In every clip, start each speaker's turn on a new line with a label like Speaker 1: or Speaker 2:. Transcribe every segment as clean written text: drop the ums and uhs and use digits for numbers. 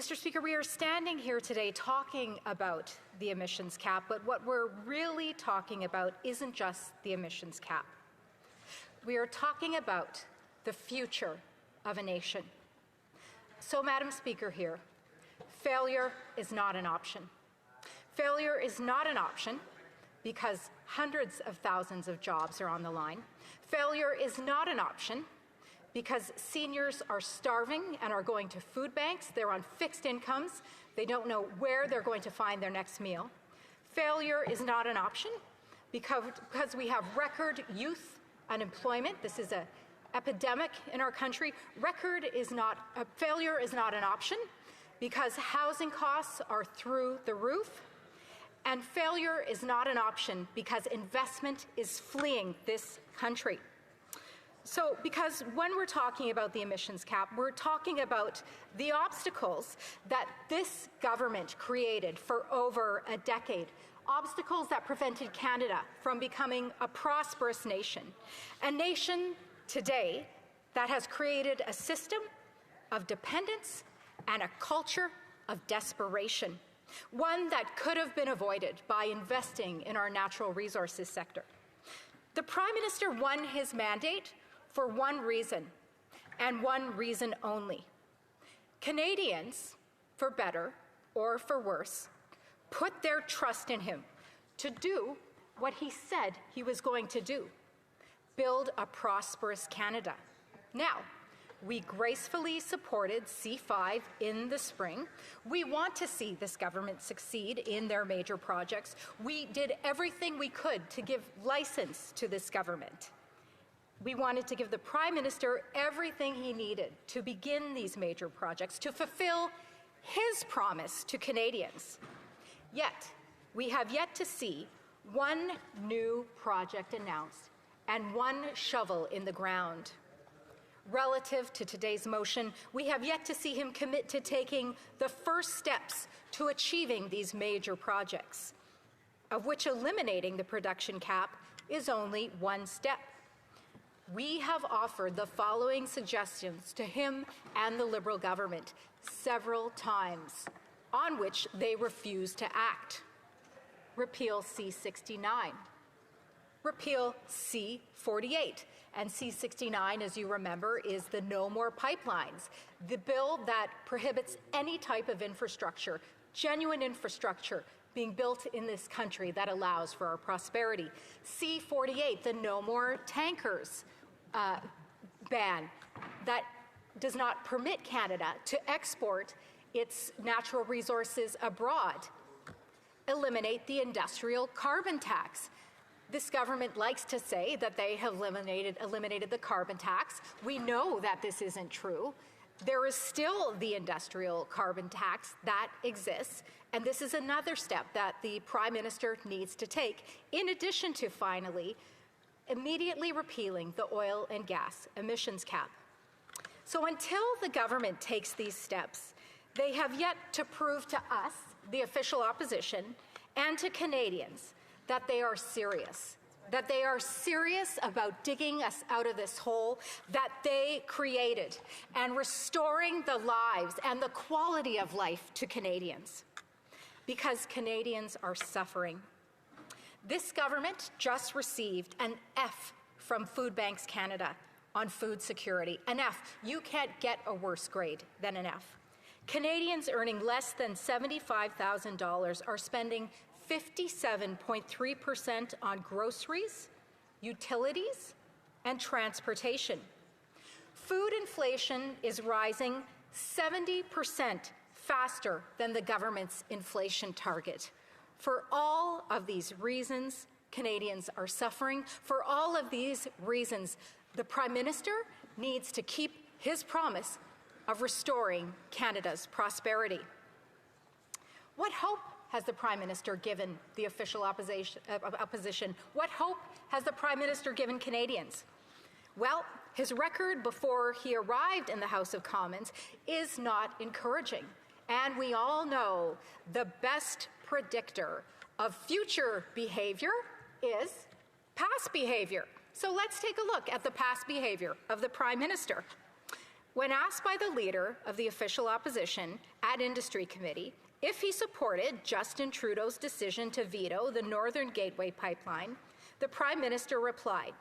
Speaker 1: Mr. Speaker, we are standing here today talking about the emissions cap, but what we're really talking about isn't just the emissions cap. We are talking about the future of a nation. So, Madam Speaker, here, failure is not an option. Failure is not an option because hundreds of thousands of jobs are on the line. Failure is not an option because seniors are starving and are going to food banks. They're on fixed incomes. They don't know where they're going to find their next meal. Failure is not an option because we have record youth unemployment. This is an epidemic in our country. Failure is not an option because housing costs are through the roof. And failure is not an option because investment is fleeing this country. So, because when we're talking about the emissions cap, we're talking about the obstacles that this government created for over a decade, obstacles that prevented Canada from becoming a prosperous nation, a nation today that has created a system of dependence and a culture of desperation, one that could have been avoided by investing in our natural resources sector. The Prime Minister won his mandate for one reason, and one reason only. Canadians, for better or for worse, put their trust in him to do what he said he was going to do: build a prosperous Canada. Now, we gracefully supported C5 in the spring. We want to see this government succeed in their major projects. We did everything we could to give license to this government. We wanted to give the Prime Minister everything he needed to begin these major projects, to fulfill his promise to Canadians. Yet, we have yet to see one new project announced and one shovel in the ground. Relative to today's motion, we have yet to see him commit to taking the first steps to achieving these major projects, of which eliminating the production cap is only one step. We have offered the following suggestions to him and the Liberal government several times, on which they refuse to act. Repeal C-69. Repeal C-48. And C-69, as you remember, is the No More Pipelines, the bill that prohibits any type of infrastructure, genuine infrastructure, being built in this country that allows for our prosperity. C-48, the No More Tankers ban that does not permit Canada to export its natural resources abroad. Eliminate the industrial carbon tax. This government likes to say that they have eliminated the carbon tax. We know that this isn't true. There is still the industrial carbon tax that exists, and this is another step that the Prime Minister needs to take, in addition to finally immediately repealing the oil and gas emissions cap. So until the government takes these steps, they have yet to prove to us, the official opposition, and to Canadians that they are serious about digging us out of this hole that they created and restoring the lives and the quality of life to Canadians, because Canadians are suffering. This government just received an F from Food Banks Canada on food security. An F. You can't get a worse grade than an F. Canadians earning less than $75,000 are spending 57.3% on groceries, utilities, and transportation. Food inflation is rising 70% faster than the government's inflation target. For all of these reasons, Canadians are suffering. For all of these reasons, the Prime Minister needs to keep his promise of restoring Canada's prosperity. What hope has the Prime Minister given the official opposition? What hope has the Prime Minister given Canadians? Well, his record before he arrived in the House of Commons is not encouraging. And we all know the best predictor of future behavior is past behavior. So let's take a look at the past behavior of the Prime Minister. When asked by the leader of the official opposition at Industry Committee if he supported Justin Trudeau's decision to veto the Northern Gateway pipeline, the Prime Minister replied,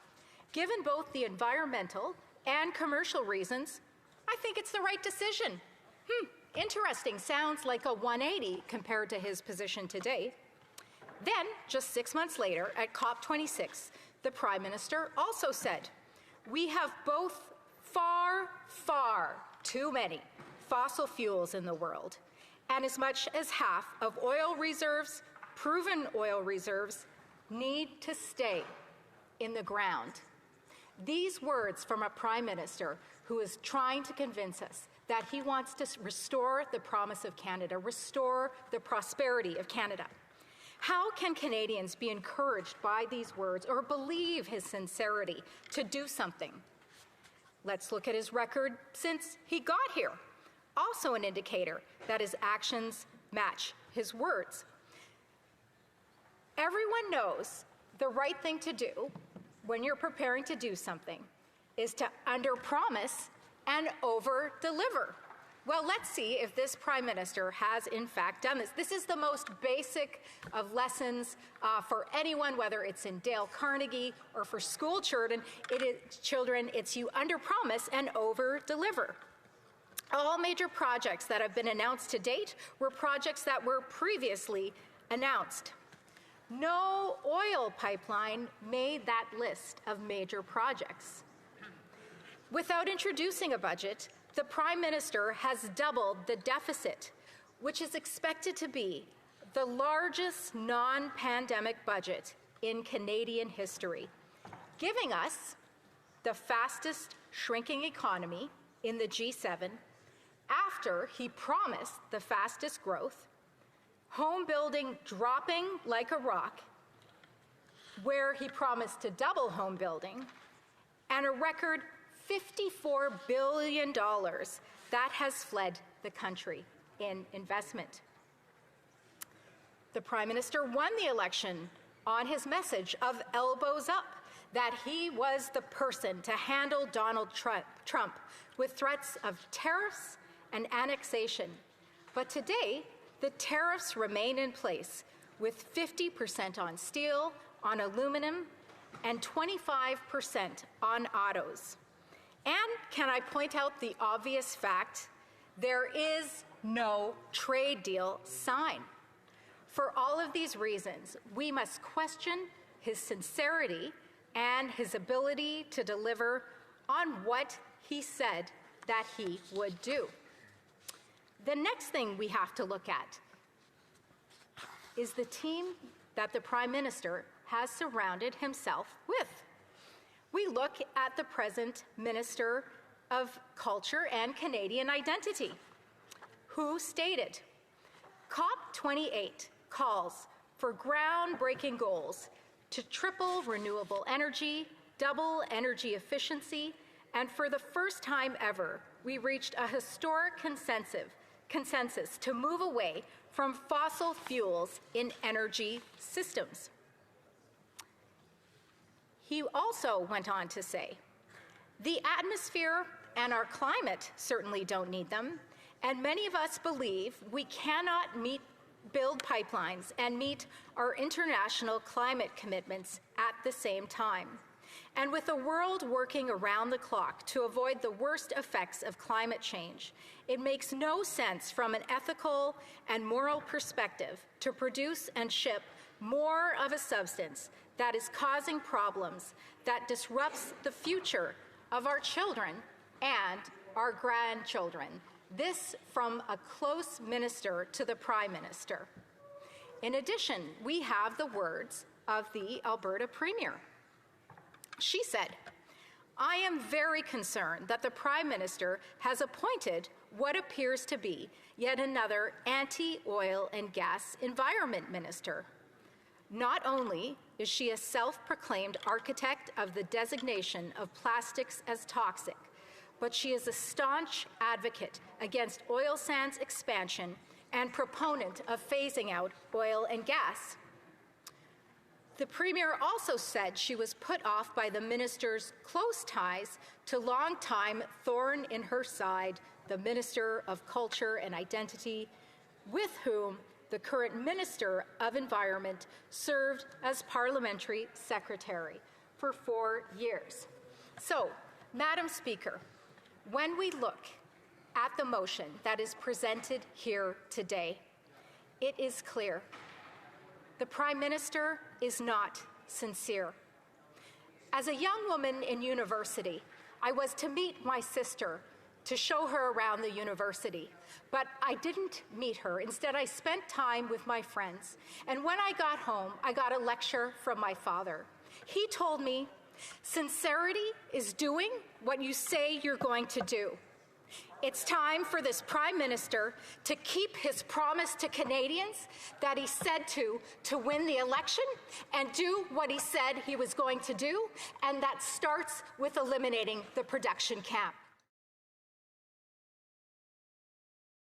Speaker 1: "Given both the environmental and commercial reasons, I think it's the right decision." Interesting. Sounds like a 180 compared to his position today. Then, just 6 months later, at COP26, the Prime Minister also said, "We have both far, far too many fossil fuels in the world, and as much as half of oil reserves, proven oil reserves, need to stay in the ground." These words from a Prime Minister who is trying to convince us that he wants to restore the promise of Canada, restore the prosperity of Canada. How can Canadians be encouraged by these words or believe his sincerity to do something? Let's look at his record since he got here. Also an indicator that his actions match his words. Everyone knows the right thing to do when you're preparing to do something is to underpromise and over-deliver. Well, let's see if this Prime Minister has in fact done this. This is the most basic of lessons for anyone, whether it's in Dale Carnegie or for school children. It's you underpromise and over-deliver. All major projects that have been announced to date were projects that were previously announced. No oil pipeline made that list of major projects. Without introducing a budget, the Prime Minister has doubled the deficit, which is expected to be the largest non-pandemic budget in Canadian history, giving us the fastest shrinking economy in the G7 after he promised the fastest growth, home building dropping like a rock, where he promised to double home building, and a record $54 billion that has fled the country in investment. The Prime Minister won the election on his message of elbows up, that he was the person to handle Donald Trump with threats of tariffs and annexation. But today, the tariffs remain in place, with 50% on steel, on aluminum, and 25% on autos. And can I point out the obvious fact? There is no trade deal signed. For all of these reasons, we must question his sincerity and his ability to deliver on what he said that he would do. The next thing we have to look at is the team that the Prime Minister has surrounded himself with. We look at the present Minister of Culture and Canadian Identity, who stated, COP28 calls for groundbreaking goals to triple renewable energy, double energy efficiency, and for the first time ever, we reached a historic consensus to move away from fossil fuels in energy systems. He also went on to say, the atmosphere and our climate certainly don't need them, and many of us believe we cannot build pipelines and meet our international climate commitments at the same time. And with the world working around the clock to avoid the worst effects of climate change, it makes no sense from an ethical and moral perspective to produce and ship more of a substance that is causing problems that disrupts the future of our children and our grandchildren. This from a close minister to the Prime Minister. In addition, we have the words of the Alberta Premier. She said, I am very concerned that the Prime Minister has appointed what appears to be yet another anti-oil and gas environment minister. Not only is she a self-proclaimed architect of the designation of plastics as toxic, but she is a staunch advocate against oil sands expansion and proponent of phasing out oil and gas. The Premier also said she was put off by the minister's close ties to longtime thorn in her side, the Minister of Culture and Identity, with whom the current Minister of Environment served as Parliamentary Secretary for 4 years. So, Madam Speaker, when we look at the motion that is presented here today, it is clear the Prime Minister is not sincere. As a young woman in university, I was to meet my sister to show her around the university, but I didn't meet her. Instead, I spent time with my friends. And when I got home, I got a lecture from my father. He told me, "Sincerity is doing what you say you're going to do." It's time for this Prime Minister to keep his promise to Canadians that he said to win the election and do what he said he was going to do, and that starts with eliminating the production camp.